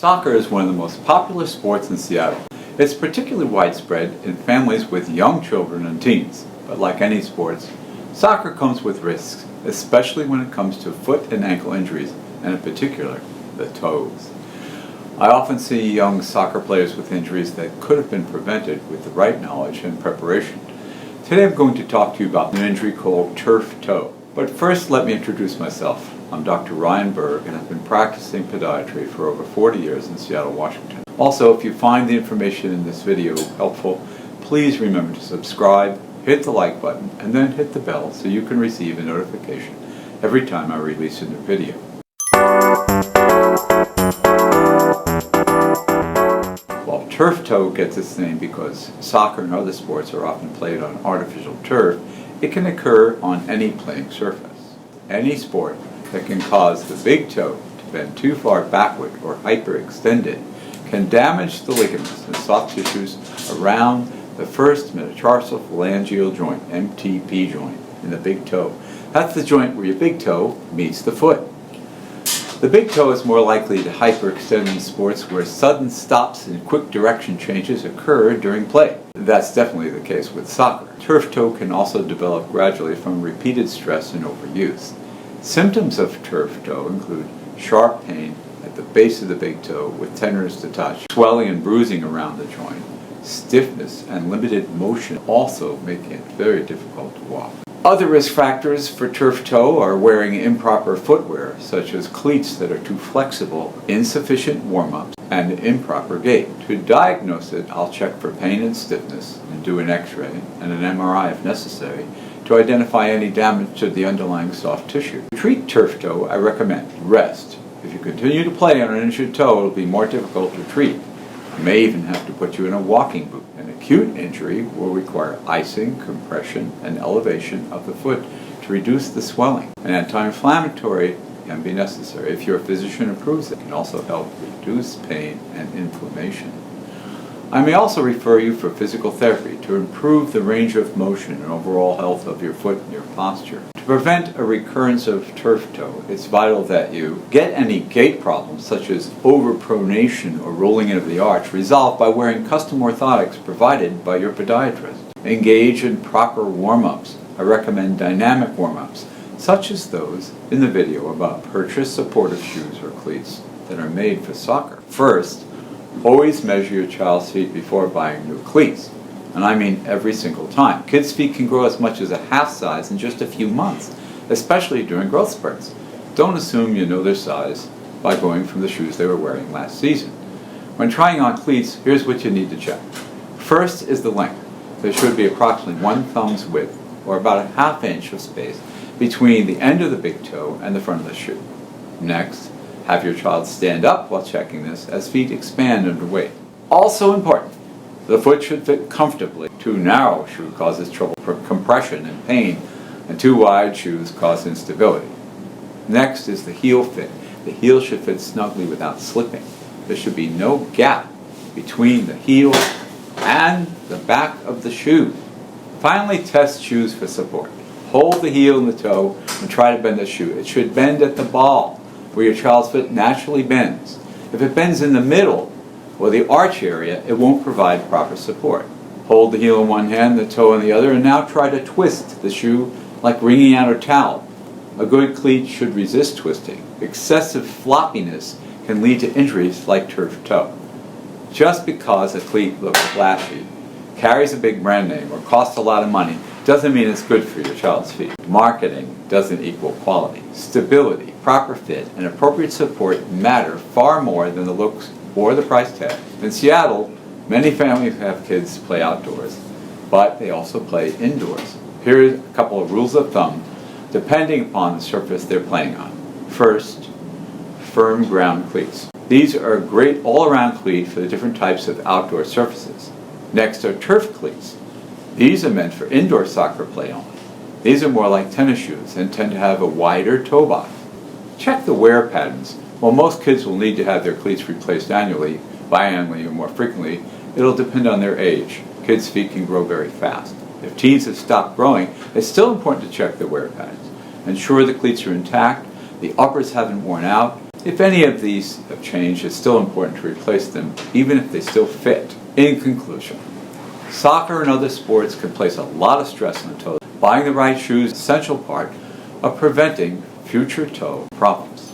Soccer is one of the most popular sports in Seattle. It's particularly widespread in families with young children and teens. But like any sports, soccer comes with risks, especially when it comes to foot and ankle injuries, and in particular, the toes. I often see young soccer players with injuries that could have been prevented with the right knowledge and preparation. Today I'm going to talk to you about an injury called turf toe. But first, let me introduce myself. I'm Dr. Rion Berg, and I've been practicing podiatry for over 40 years in Seattle, Washington. Also, if you find the information in this video helpful, please remember to subscribe, hit the like button, and then hit the bell so you can receive a notification every time I release a new video. While turf toe gets its name because soccer and other sports are often played on artificial turf, it can occur on any playing surface. Any sport that can cause the big toe to bend too far backward or hyperextend it can damage the ligaments and soft tissues around the first metatarsal phalangeal joint, MTP joint, in the big toe. That's the joint where your big toe meets the foot. The big toe is more likely to hyperextend in sports where sudden stops and quick direction changes occur during play. That's definitely the case with soccer. Turf toe can also develop gradually from repeated stress and overuse. Symptoms of turf toe include sharp pain at the base of the big toe with tenderness to touch, swelling and bruising around the joint, stiffness and limited motion, also making it very difficult to walk. Other risk factors for turf toe are wearing improper footwear, such as cleats that are too flexible, insufficient warm-ups, and improper gait. To diagnose it, I'll check for pain and stiffness and do an x-ray and an MRI if necessary to identify any damage to the underlying soft tissue. To treat turf toe, I recommend rest. If you continue to play on an injured toe, it'll be more difficult to treat. I may even have to put you in a walking boot. An acute injury will require icing, compression, and elevation of the foot to reduce the swelling. An anti-inflammatory can be necessary if your physician approves it. It can also help reduce pain and inflammation. I may also refer you for physical therapy to improve the range of motion and overall health of your foot and your posture. To prevent a recurrence of turf toe, it's vital that you get any gait problems such as overpronation or rolling into the arch resolved by wearing custom orthotics provided by your podiatrist. Engage in proper warm-ups. I recommend dynamic warm-ups, such as those in the video above. Purchase supportive shoes or cleats that are made for soccer. First, always measure your child's feet before buying new cleats. And I mean every single time. Kids' feet can grow as much as a half size in just a few months, especially during growth spurts. Don't assume you know their size by going from the shoes they were wearing last season. When trying on cleats, here's what you need to check. First is the length. There should be approximately 1 thumb's width, or about a ½ inch of space, between the end of the big toe and the front of the shoe. Next, have your child stand up while checking this as feet expand under weight. Also important, the foot should fit comfortably. Too narrow shoe causes trouble for compression and pain, and too wide shoes cause instability. Next is the heel fit. The heel should fit snugly without slipping. There should be no gap between the heel and the back of the shoe. Finally, test shoes for support. Hold the heel and the toe and try to bend the shoe. It should bend at the ball, where your child's foot naturally bends. If it bends in the middle or the arch area, it won't provide proper support. Hold the heel in one hand, the toe in the other, and now try to twist the shoe like wringing out a towel. A good cleat should resist twisting. Excessive floppiness can lead to injuries like turf toe. Just because a cleat looks flashy, carries a big brand name, or costs a lot of money doesn't mean it's good for your child's feet. Marketing doesn't equal quality. Stability, proper fit, and appropriate support matter far more than the looks or the price tag. In Seattle, many families have kids play outdoors, but they also play indoors. Here's a couple of rules of thumb, depending upon the surface they're playing on. First, firm ground cleats. These are a great all-around cleat for the different types of outdoor surfaces. Next are turf cleats. These are meant for indoor soccer play only. These are more like tennis shoes and tend to have a wider toe box. Check the wear patterns. While most kids will need to have their cleats replaced annually, biannually, or more frequently, it'll depend on their age. Kids' feet can grow very fast. If teens have stopped growing, it's still important to check the wear patterns. Ensure the cleats are intact, the uppers haven't worn out, If any of these have changed, it's still important to replace them, even if they still fit. In conclusion, soccer and other sports can place a lot of stress on the toe. Buying the right shoes is an essential part of preventing future toe problems.